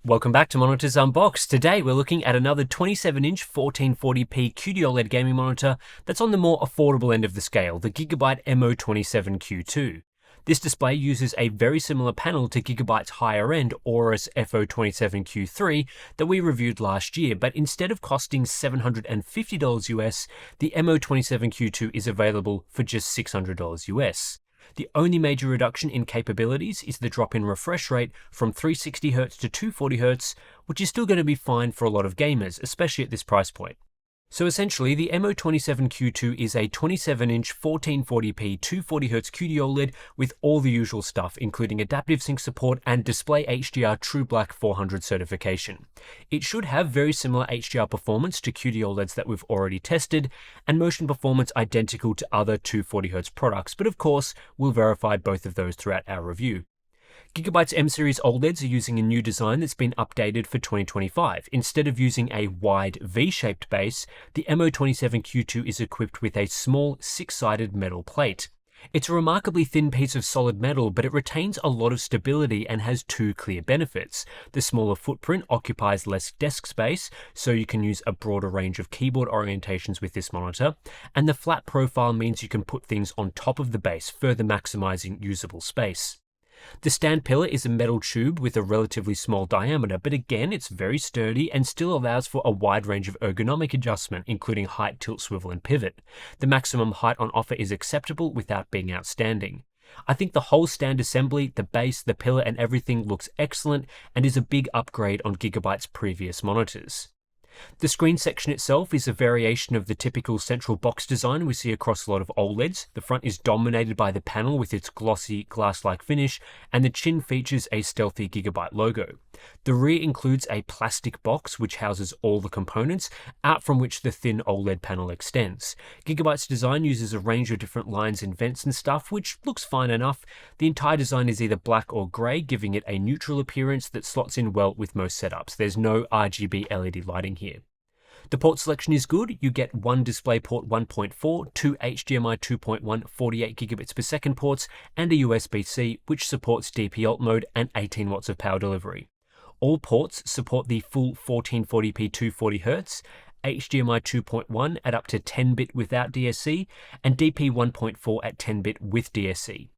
Welcome back to Monitors Unboxed. Today we're looking at another 27-inch 1440p QD-OLED gaming monitor that's on the more affordable end of the scale, the Gigabyte MO27Q2. This display uses a very similar panel to Gigabyte's higher-end Aorus FO27Q3 that we reviewed last year, but instead of costing $750 US, the MO27Q2 is available for just $600 US. The only major reduction in capabilities is the drop in refresh rate from 360Hz to 240Hz, which is still going to be fine for a lot of gamers, especially at this price point. So essentially, the MO27Q2 is a 27-inch 1440p 240Hz QD-OLED with all the usual stuff, including adaptive sync support and display HDR True Black 400 certification. It should have very similar HDR performance to QD-OLEDs that we've already tested, and motion performance identical to other 240Hz products, but of course, we'll verify both of those throughout our review. Gigabyte's M-series OLEDs are using a new design that's been updated for 2025. Instead of using a wide V-shaped base, the MO27Q2 is equipped with a small six-sided metal plate. It's a remarkably thin piece of solid metal, but it retains a lot of stability and has two clear benefits. The smaller footprint occupies less desk space, so you can use a broader range of keyboard orientations with this monitor, and the flat profile means you can put things on top of the base, further maximizing usable space. The stand pillar is a metal tube with a relatively small diameter, but again, it's very sturdy and still allows for a wide range of ergonomic adjustment, including height, tilt, swivel, and pivot. The maximum height on offer is acceptable without being outstanding. I think the whole stand assembly, the base, the pillar, and everything looks excellent and is a big upgrade on Gigabyte's previous monitors. The screen section itself is a variation of the typical central box design we see across a lot of OLEDs. The front is dominated by the panel with its glossy, glass-like finish, and the chin features a stealthy Gigabyte logo. The rear includes a plastic box which houses all the components, out from which the thin OLED panel extends. Gigabyte's design uses a range of different lines and vents and stuff, which looks fine enough. The entire design is either black or grey, giving it a neutral appearance that slots in well with most setups. There's no RGB LED lighting here. The port selection is good. You get one DisplayPort 1.4, two HDMI 2.1 48 gigabits per second ports, and a USB-C, which supports DP alt mode and 18 watts of power delivery. All ports support the full 1440p 240Hz, HDMI 2.1 at up to 10-bit without DSC, and DP 1.4 at 10-bit with DSC.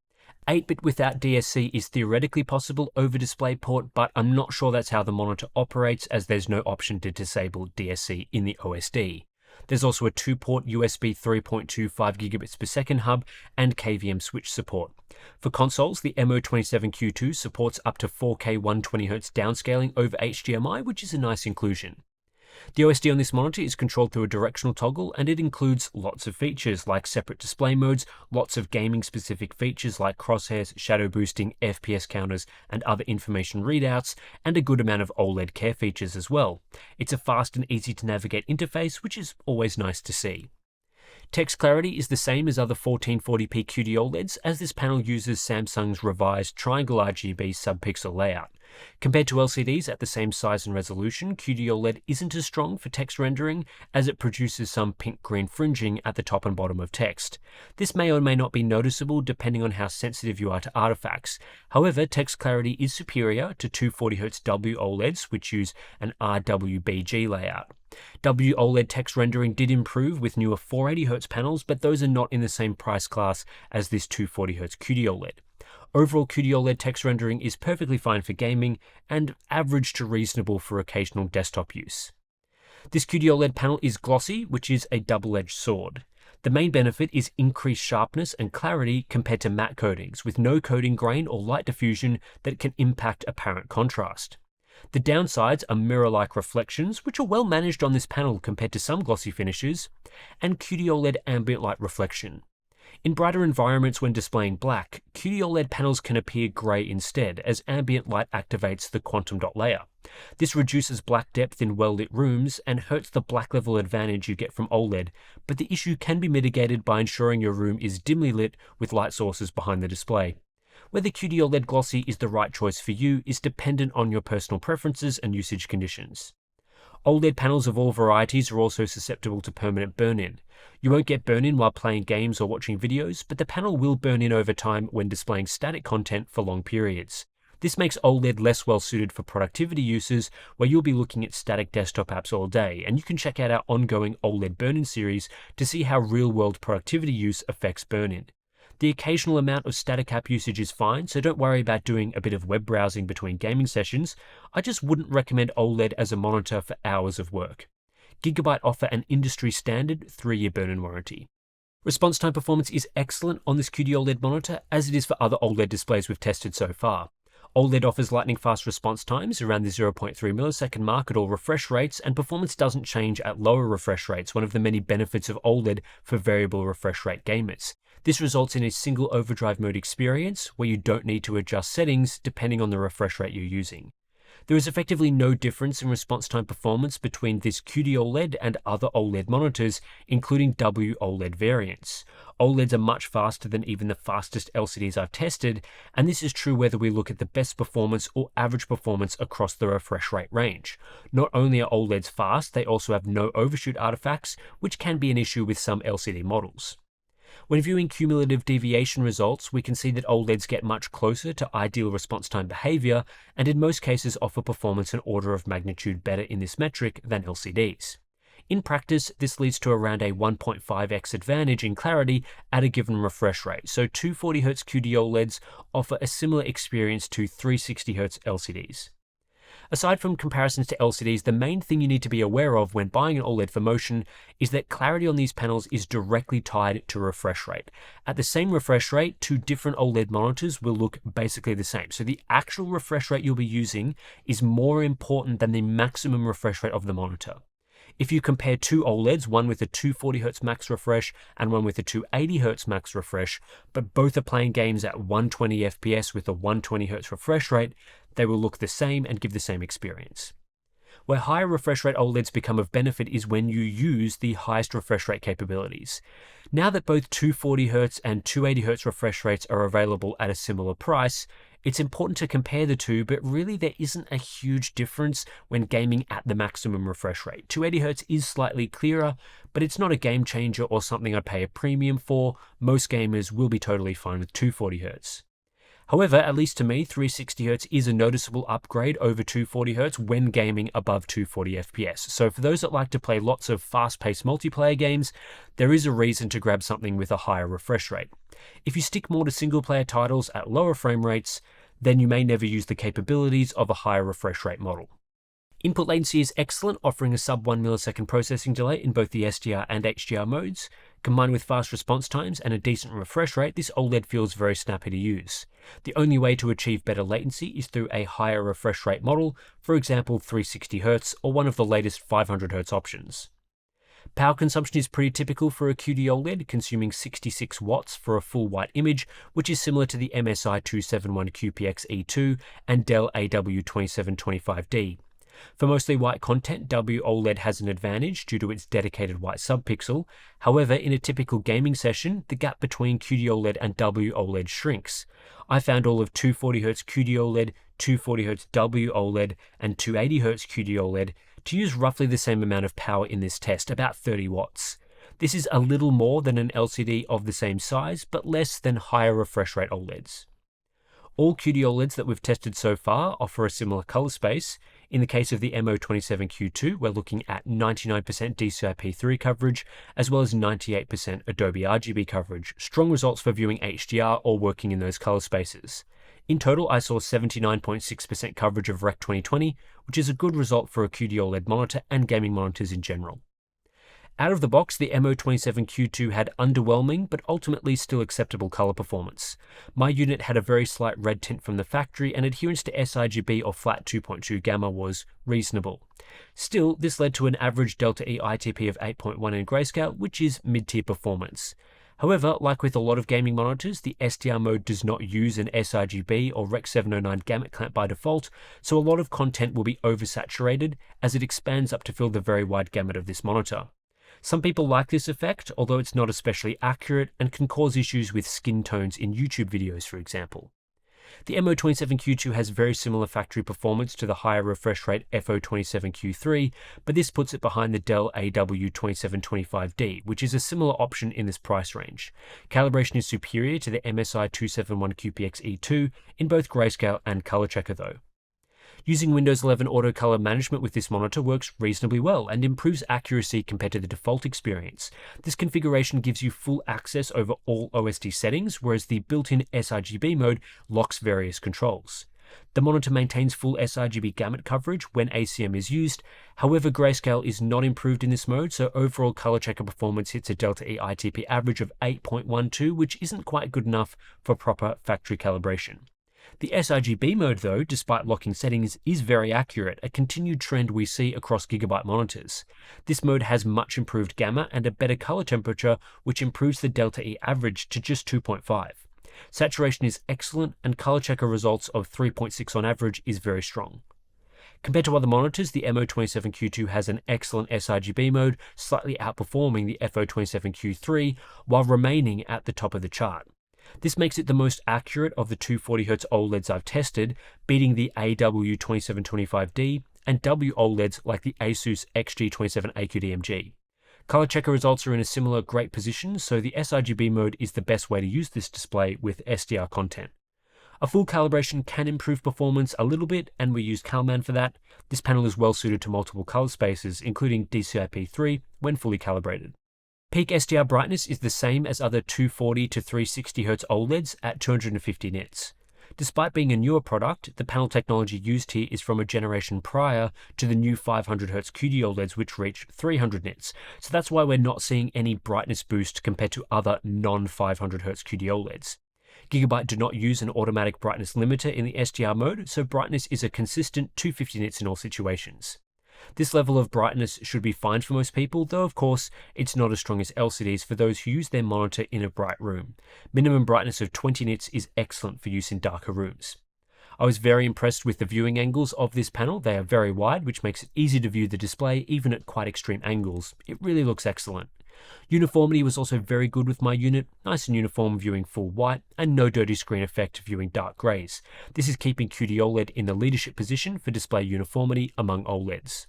8-bit without DSC is theoretically possible over DisplayPort, but I'm not sure that's how the monitor operates, as there's no option to disable DSC in the OSD. There's also a 2-port USB 3.25 gigabits per second hub and KVM switch support. For consoles, the MO27Q2 supports up to 4K 120Hz downscaling over HDMI, which is a nice inclusion. The OSD on this monitor is controlled through a directional toggle, and it includes lots of features like separate display modes, lots of gaming-specific features like crosshairs, shadow boosting, FPS counters, and other information readouts, and a good amount of OLED care features as well. It's a fast and easy to navigate interface, which is always nice to see. Text clarity is the same as other 1440p QD OLEDs, as this panel uses Samsung's revised triangle RGB subpixel layout. Compared to LCDs at the same size and resolution, QD OLED isn't as strong for text rendering, as it produces some pink-green fringing at the top and bottom of text. This may or may not be noticeable depending on how sensitive you are to artifacts. However, text clarity is superior to 240Hz W OLEDs, which use an RWBG layout. WOLED text rendering did improve with newer 480Hz panels, but those are not in the same price class as this 240Hz QD-OLED. Overall, QD-OLED text rendering is perfectly fine for gaming and average to reasonable for occasional desktop use. This QD-OLED panel is glossy, which is a double-edged sword. The main benefit is increased sharpness and clarity compared to matte coatings, with no coating grain or light diffusion that can impact apparent contrast. The downsides are mirror-like reflections, which are well managed on this panel compared to some glossy finishes, and QD-OLED ambient light reflection. In brighter environments when displaying black, QD-OLED panels can appear grey instead, as ambient light activates the quantum dot layer. This reduces black depth in well-lit rooms and hurts the black level advantage you get from OLED, but the issue can be mitigated by ensuring your room is dimly lit with light sources behind the display. Whether QD-OLED glossy is the right choice for you is dependent on your personal preferences and usage conditions. OLED panels of all varieties are also susceptible to permanent burn-in. You won't get burn-in while playing games or watching videos, but the panel will burn in over time when displaying static content for long periods. This makes OLED less well suited for productivity uses where you'll be looking at static desktop apps all day, and you can check out our ongoing OLED burn-in series to see how real-world productivity use affects burn-in. The occasional amount of static app usage is fine, so don't worry about doing a bit of web browsing between gaming sessions. I just wouldn't recommend OLED as a monitor for hours of work. Gigabyte offer an industry-standard 3-year burn-in warranty. Response time performance is excellent on this QD-OLED monitor, as it is for other OLED displays we've tested so far. OLED offers lightning-fast response times around the 0.3 millisecond mark at all refresh rates, and performance doesn't change at lower refresh rates, one of the many benefits of OLED for variable refresh rate gamers. This results in a single overdrive mode experience where you don't need to adjust settings depending on the refresh rate you're using. There is effectively no difference in response time performance between this QD-OLED and other OLED monitors, including WOLED variants. OLEDs are much faster than even the fastest LCDs I've tested, and this is true whether we look at the best performance or average performance across the refresh rate range. Not only are OLEDs fast, they also have no overshoot artifacts, which can be an issue with some LCD models. When viewing cumulative deviation results, we can see that OLEDs get much closer to ideal response time behavior, and in most cases offer performance an order of magnitude better in this metric than LCDs. In practice, this leads to around a 1.5x advantage in clarity at a given refresh rate, so 240Hz QD-OLEDs offer a similar experience to 360Hz LCDs. Aside from comparisons to LCDs, the main thing you need to be aware of when buying an OLED for motion is that clarity on these panels is directly tied to refresh rate. At the same refresh rate, two different OLED monitors will look basically the same. So the actual refresh rate you'll be using is more important than the maximum refresh rate of the monitor. If you compare two OLEDs, one with a 240Hz max refresh and one with a 280Hz max refresh, but both are playing games at 120 FPS with a 120Hz refresh rate, they will look the same and give the same experience. Where higher refresh rate OLEDs become of benefit is when you use the highest refresh rate capabilities. Now that both 240Hz and 280Hz refresh rates are available at a similar price, it's important to compare the two, but really there isn't a huge difference when gaming at the maximum refresh rate. 280Hz is slightly clearer, but it's not a game changer or something I'd pay a premium for. Most gamers will be totally fine with 240Hz. However, at least to me, 360Hz is a noticeable upgrade over 240Hz when gaming above 240 FPS. So for those that like to play lots of fast-paced multiplayer games, there is a reason to grab something with a higher refresh rate. If you stick more to single-player titles at lower frame rates, then you may never use the capabilities of a higher refresh rate model. Input latency is excellent, offering a sub 1 millisecond processing delay in both the SDR and HDR modes. Combined with fast response times and a decent refresh rate, this OLED feels very snappy to use. The only way to achieve better latency is through a higher refresh rate model, for example 360Hz or one of the latest 500Hz options. Power consumption is pretty typical for a QD-OLED, consuming 66 watts for a full white image, which is similar to the MSI 271QPX-E2 and Dell AW2725D. For mostly white content, WOLED has an advantage due to its dedicated white subpixel. However, in a typical gaming session, the gap between QD-OLED and WOLED shrinks. I found all of 240Hz QD-OLED, 240Hz WOLED, and 280Hz QD-OLED to use roughly the same amount of power in this test, about 30 watts. This is a little more than an LCD of the same size, but less than higher refresh rate OLEDs. All QD-OLEDs that we've tested so far offer a similar color space. In the case of the MO27Q2, we're looking at 99% DCI-P3 coverage, as well as 98% Adobe RGB coverage. Strong results for viewing HDR or working in those color spaces. In total, I saw 79.6% coverage of Rec 2020, which is a good result for a QD-OLED monitor and gaming monitors in general. Out of the box, the MO27Q2 had underwhelming but ultimately still acceptable color performance. My unit had a very slight red tint from the factory, and adherence to sRGB or flat 2.2 gamma was reasonable. Still, this led to an average Delta E ITP of 8.1 in grayscale, which is mid-tier performance. However, like with a lot of gaming monitors, the SDR mode does not use an sRGB or Rec 709 gamut clamp by default, so a lot of content will be oversaturated as it expands up to fill the very wide gamut of this monitor. Some people like this effect, although it's not especially accurate and can cause issues with skin tones in YouTube videos, for example. The MO27Q2 has very similar factory performance to the higher refresh rate FO27Q3, but this puts it behind the Dell AW2725D, which is a similar option in this price range. Calibration is superior to the MSI 271QPX-E2 in both grayscale and color checker though. Using Windows 11 Auto Color Management with this monitor works reasonably well and improves accuracy compared to the default experience. This configuration gives you full access over all OSD settings, whereas the built-in sRGB mode locks various controls. The monitor maintains full sRGB gamut coverage when ACM is used. However, grayscale is not improved in this mode, so overall color checker performance hits a Delta E ITP average of 8.12, which isn't quite good enough for proper factory calibration. The sRGB mode, though, despite locking settings, is very accurate, a continued trend we see across Gigabyte monitors. This mode has much improved gamma and a better color temperature, which improves the Delta E average to just 2.5. Saturation is excellent, and color checker results of 3.6 on average is very strong. Compared to other monitors, the MO27Q2 has an excellent sRGB mode, slightly outperforming the FO27Q3, while remaining at the top of the chart. This makes it the most accurate of the 240Hz OLEDs I've tested, beating the AW2725D and WOLEDs like the Asus XG27AQDMG. Color checker results are in a similar great position, so the sRGB mode is the best way to use this display with SDR content. A full calibration can improve performance a little bit, and we use CalMan for that. This panel is well suited to multiple color spaces, including DCI-P3, when fully calibrated. Peak SDR brightness is the same as other 240 to 360Hz OLEDs at 250 nits. Despite being a newer product, the panel technology used here is from a generation prior to the new 500Hz QD-OLEDs, which reach 300 nits, so that's why we're not seeing any brightness boost compared to other non-500Hz QD-OLEDs. Gigabyte do not use an automatic brightness limiter in the SDR mode, so brightness is a consistent 250 nits in all situations. This level of brightness should be fine for most people, though of course it's not as strong as LCDs for those who use their monitor in a bright room. Minimum brightness of 20 nits is excellent for use in darker rooms. I was very impressed with the viewing angles of this panel. They are very wide, which makes it easy to view the display even at quite extreme angles. It really looks excellent. Uniformity was also very good with my unit, nice and uniform viewing full white, and no dirty screen effect viewing dark greys. This is keeping QD-OLED in the leadership position for display uniformity among OLEDs.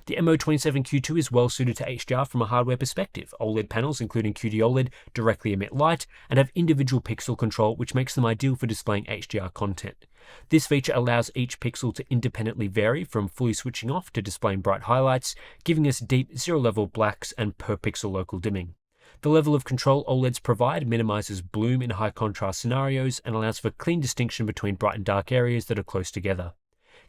The MO27Q2 is well suited to HDR from a hardware perspective. OLED panels, including QD-OLED, directly emit light and have individual pixel control, which makes them ideal for displaying HDR content. This feature allows each pixel to independently vary from fully switching off to displaying bright highlights, giving us deep zero-level blacks and per-pixel local dimming. The level of control OLEDs provide minimizes bloom in high-contrast scenarios and allows for clean distinction between bright and dark areas that are close together.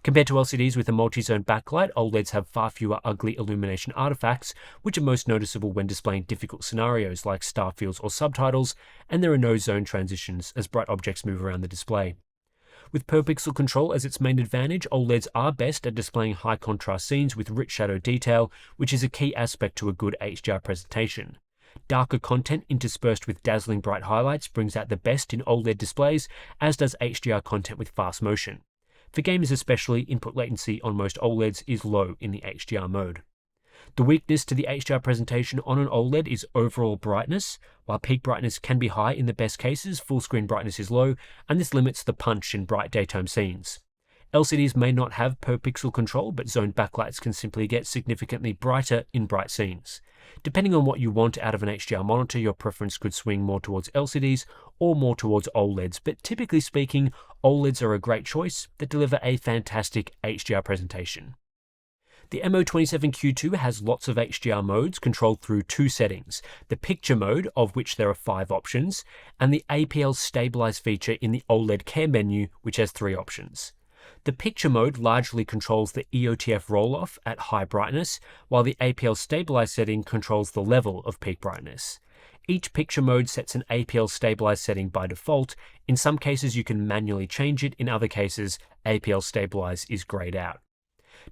Compared to LCDs with a multi-zone backlight, OLEDs have far fewer ugly illumination artifacts, which are most noticeable when displaying difficult scenarios like star fields or subtitles, and there are no zone transitions as bright objects move around the display. With per-pixel control as its main advantage, OLEDs are best at displaying high-contrast scenes with rich shadow detail, which is a key aspect to a good HDR presentation. Darker content interspersed with dazzling bright highlights brings out the best in OLED displays, as does HDR content with fast motion. For gamers especially, input latency on most OLEDs is low in the HDR mode. The weakness to the HDR presentation on an OLED is overall brightness. While peak brightness can be high in the best cases, full screen brightness is low, and this limits the punch in bright daytime scenes. LCDs may not have per-pixel control, but zoned backlights can simply get significantly brighter in bright scenes. Depending on what you want out of an HDR monitor, your preference could swing more towards LCDs or more towards OLEDs, but typically speaking, OLEDs are a great choice that deliver a fantastic HDR presentation. The MO27Q2 has lots of HDR modes controlled through two settings, the picture mode, of which there are 5 options, and the APL stabilize feature in the OLED care menu, which has 3 options. The picture mode largely controls the EOTF roll-off at high brightness, while the APL stabilize setting controls the level of peak brightness. Each picture mode sets an APL stabilize setting by default. In some cases you can manually change it, in other cases APL stabilize is grayed out.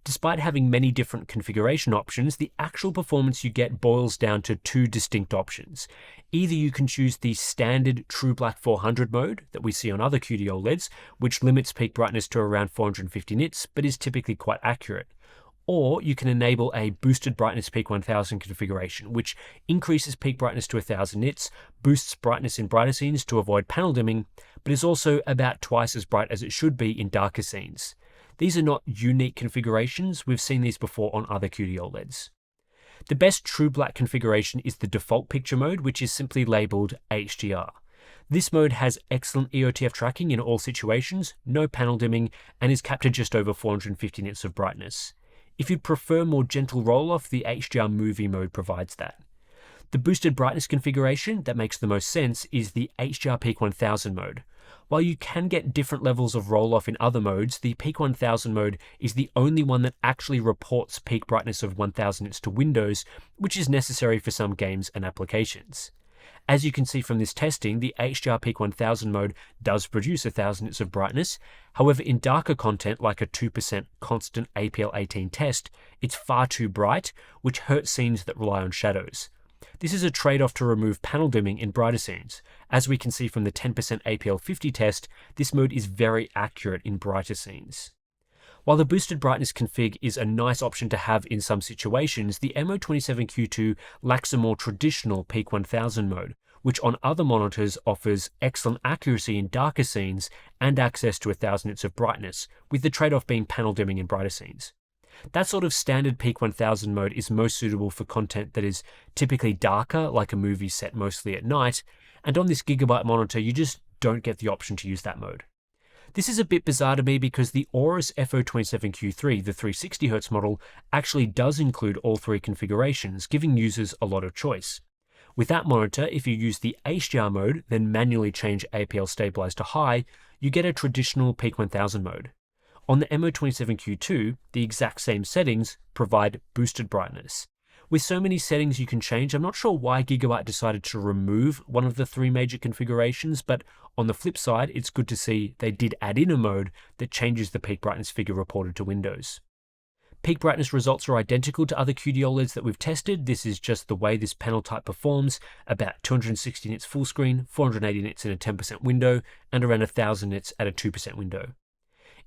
Despite having many different configuration options, the actual performance you get boils down to 2 distinct options. Either you can choose the standard True Black 400 mode that we see on other QD-OLEDs, which limits peak brightness to around 450 nits, but is typically quite accurate. Or you can enable a boosted brightness peak 1000 configuration, which increases peak brightness to 1000 nits, boosts brightness in brighter scenes to avoid panel dimming, but is also about twice as bright as it should be in darker scenes. These are not unique configurations, we've seen these before on other QD-OLEDs. The best true black configuration is the default picture mode, which is simply labeled HDR. This mode has excellent EOTF tracking in all situations, no panel dimming, and is capped at just over 450 nits of brightness. If you'd prefer more gentle roll-off, the HDR movie mode provides that. The boosted brightness configuration that makes the most sense is the HDR Peak 1000 mode. While you can get different levels of roll-off in other modes, the Peak 1000 mode is the only one that actually reports peak brightness of 1000 nits to Windows, which is necessary for some games and applications. As you can see from this testing, the HDR Peak 1000 mode does produce 1000 nits of brightness. However, in darker content like a 2% constant APL-18 test, it's far too bright, which hurts scenes that rely on shadows. This is a trade-off to remove panel dimming in brighter scenes. As we can see from the 10% APL-50 test, this mode is very accurate in brighter scenes. While the boosted brightness config is a nice option to have in some situations, the MO27Q2 lacks a more traditional Peak 1000 mode, which on other monitors offers excellent accuracy in darker scenes and access to 1000 nits of brightness, with the trade-off being panel dimming in brighter scenes. That sort of standard Peak 1000 mode is most suitable for content that is typically darker, like a movie set mostly at night, and on this Gigabyte monitor you just don't get the option to use that mode. This is a bit bizarre to me because the Aorus FO27Q3, the 360Hz model, actually does include all three configurations, giving users a lot of choice. With that monitor, if you use the HDR mode, then manually change APL stabilize to high, you get a traditional Peak 1000 mode. On the MO27Q2, the exact same settings provide boosted brightness. With so many settings you can change, I'm not sure why Gigabyte decided to remove one of the three major configurations, but on the flip side, it's good to see they did add in a mode that changes the peak brightness figure reported to Windows. Peak brightness results are identical to other QD-OLEDs that we've tested. This is just the way this panel type performs, about 260 nits full screen, 480 nits in a 10% window, and around 1000 nits at a 2% window.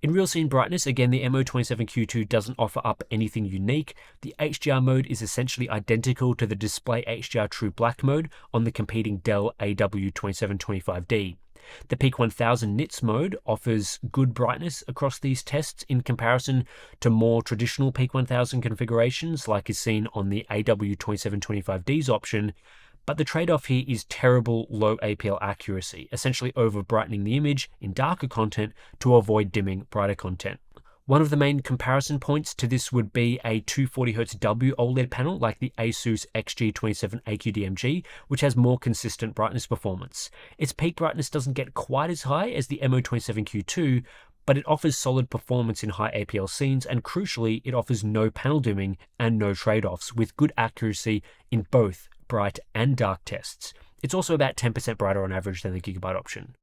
In real scene brightness, again, the MO27Q2 doesn't offer up anything unique. The HDR mode is essentially identical to the display HDR True Black mode on the competing Dell AW2725D. The Peak 1000 nits mode offers good brightness across these tests in comparison to more traditional Peak 1000 configurations like is seen on the AW2725D's option, but the trade-off here is terrible low APL accuracy, essentially over-brightening the image in darker content to avoid dimming brighter content. One of the main comparison points to this would be a 240Hz WOLED panel like the Asus XG27AQDMG, which has more consistent brightness performance. Its peak brightness doesn't get quite as high as the MO27Q2, but it offers solid performance in high APL scenes, and crucially, it offers no panel dimming and no trade-offs, with good accuracy in both bright and dark tests. It's also about 10% brighter on average than the Gigabyte option.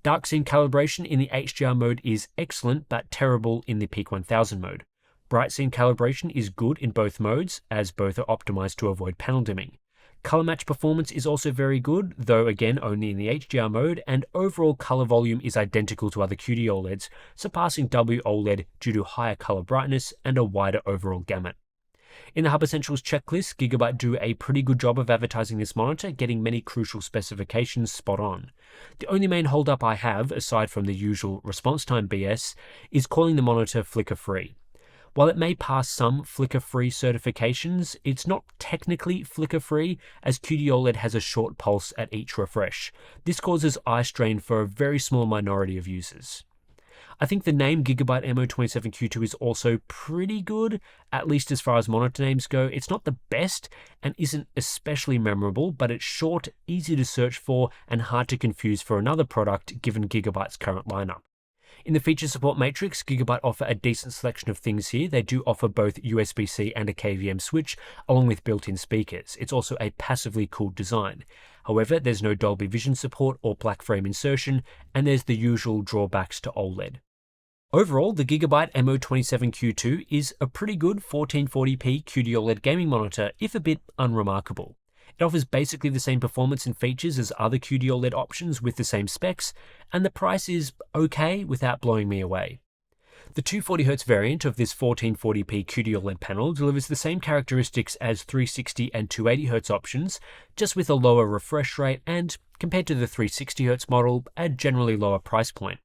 Dark scene calibration in the HDR mode is excellent, but terrible in the Peak 1000 mode. Bright scene calibration is good in both modes, as both are optimized to avoid panel dimming. Color match performance is also very good, though again only in the HDR mode, and overall color volume is identical to other QD-OLEDs, surpassing WOLED due to higher color brightness and a wider overall gamut. In the Hub Essentials checklist, Gigabyte do a pretty good job of advertising this monitor, getting many crucial specifications spot on. The only main holdup I have, aside from the usual response time BS, is calling the monitor flicker-free. While it may pass some flicker-free certifications, it's not technically flicker-free, as QD-OLED has a short pulse at each refresh. This causes eye strain for a very small minority of users. I think the name Gigabyte MO27Q2 is also pretty good, at least as far as monitor names go. It's not the best and isn't especially memorable, but it's short, easy to search for, and hard to confuse for another product given Gigabyte's current lineup. In the feature support matrix, Gigabyte offer a decent selection of things here. They do offer both USB-C and a KVM switch, along with built-in speakers. It's also a passively cooled design. However, there's no Dolby Vision support or black frame insertion, and there's the usual drawbacks to OLED. Overall, the Gigabyte MO27Q2 is a pretty good 1440p QD-OLED gaming monitor, if a bit unremarkable. It offers basically the same performance and features as other QD-OLED options with the same specs, and the price is okay without blowing me away. The 240Hz variant of this 1440p QD-OLED panel delivers the same characteristics as 360 and 280Hz options, just with a lower refresh rate and, compared to the 360Hz model, a generally lower price point.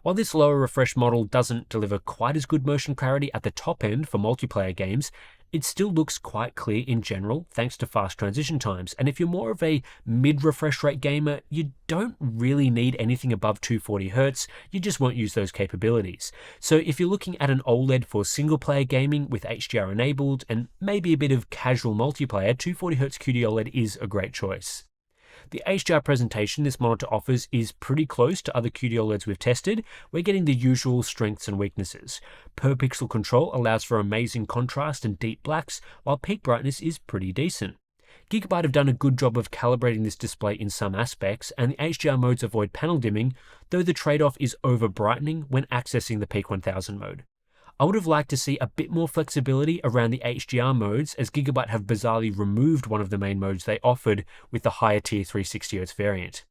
While this lower refresh model doesn't deliver quite as good motion clarity at the top end for multiplayer games, it still looks quite clear in general thanks to fast transition times, and if you're more of a mid-refresh rate gamer, you don't really need anything above 240Hz, you just won't use those capabilities. So if you're looking at an OLED for single-player gaming with HDR enabled and maybe a bit of casual multiplayer, 240Hz QD-OLED is a great choice. The HDR presentation this monitor offers is pretty close to other QD-OLEDs we've tested. We're getting the usual strengths and weaknesses. Per pixel control allows for amazing contrast and deep blacks, while peak brightness is pretty decent. Gigabyte have done a good job of calibrating this display in some aspects, and the HDR modes avoid panel dimming, though the trade-off is over-brightening when accessing the Peak 1000 mode. I would have liked to see a bit more flexibility around the HDR modes, as Gigabyte have bizarrely removed one of the main modes they offered with the higher tier 360Hz variant.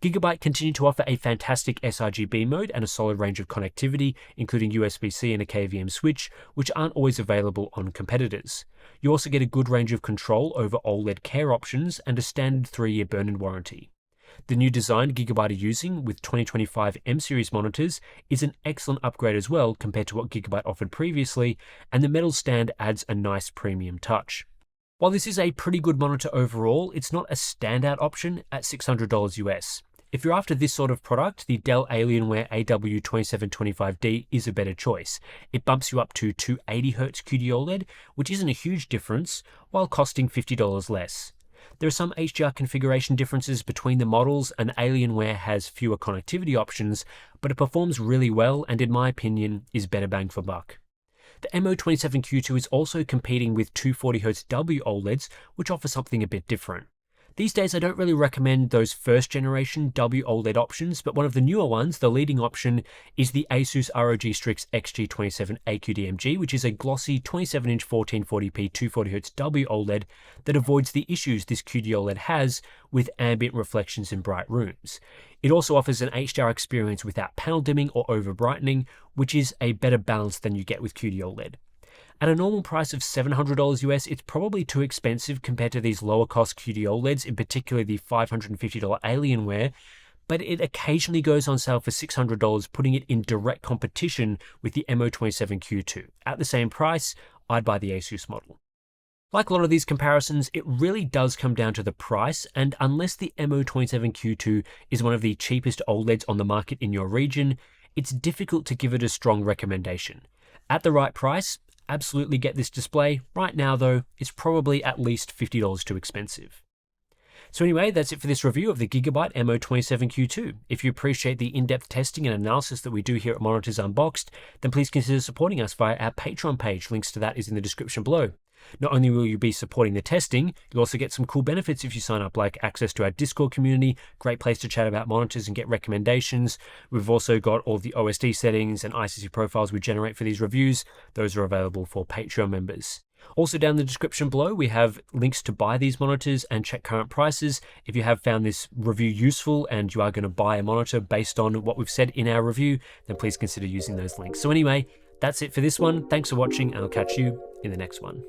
Gigabyte continue to offer a fantastic sRGB mode and a solid range of connectivity, including USB-C and a KVM switch, which aren't always available on competitors. You also get a good range of control over OLED care options and a standard 3-year burn-in warranty. The new design Gigabyte are using with 2025 M-series monitors is an excellent upgrade as well compared to what Gigabyte offered previously, and the metal stand adds a nice premium touch. While this is a pretty good monitor overall, it's not a standout option at $600 US. If you're after this sort of product, the Dell Alienware AW2725D is a better choice. It bumps you up to 280Hz QD-OLED, which isn't a huge difference, while costing $50 less. There are some HDR configuration differences between the models, and Alienware has fewer connectivity options, but it performs really well and, in my opinion, is better bang for buck. The MO27Q2 is also competing with 240Hz W OLEDs, which offer something a bit different. These days, I don't really recommend those first generation W OLED options, but one of the newer ones, the leading option, is the Asus ROG Strix XG27AQDMG, which is a glossy 27-inch 1440p 240Hz W OLED that avoids the issues this QD-OLED has with ambient reflections in bright rooms. It also offers an HDR experience without panel dimming or over-brightening, which is a better balance than you get with QD-OLED. At a normal price of $700 US, it's probably too expensive compared to these lower cost QD-OLEDs, in particular the $550 Alienware, but it occasionally goes on sale for $600, putting it in direct competition with the MO27Q2. At the same price, I'd buy the Asus model. Like a lot of these comparisons, it really does come down to the price, and unless the MO27Q2 is one of the cheapest OLEDs on the market in your region, it's difficult to give it a strong recommendation. At the right price, absolutely get this display. Right now though, it's probably at least $50 too expensive. So anyway, that's it for this review of the Gigabyte MO27Q2. If you appreciate the in-depth testing and analysis that we do here at Monitors Unboxed, then please consider supporting us via our Patreon page. Links to that is in the description below. Not only will you be supporting the testing, you'll also get some cool benefits if you sign up, like access to our Discord community, great place to chat about monitors and get recommendations. We've also got all the OSD settings and ICC profiles we generate for these reviews. Those are available for Patreon members. Also down in the description below, we have links to buy these monitors and check current prices. If you have found this review useful and you are going to buy a monitor based on what we've said in our review, then please consider using those links. So anyway, that's it for this one. Thanks for watching, and I'll catch you in the next one.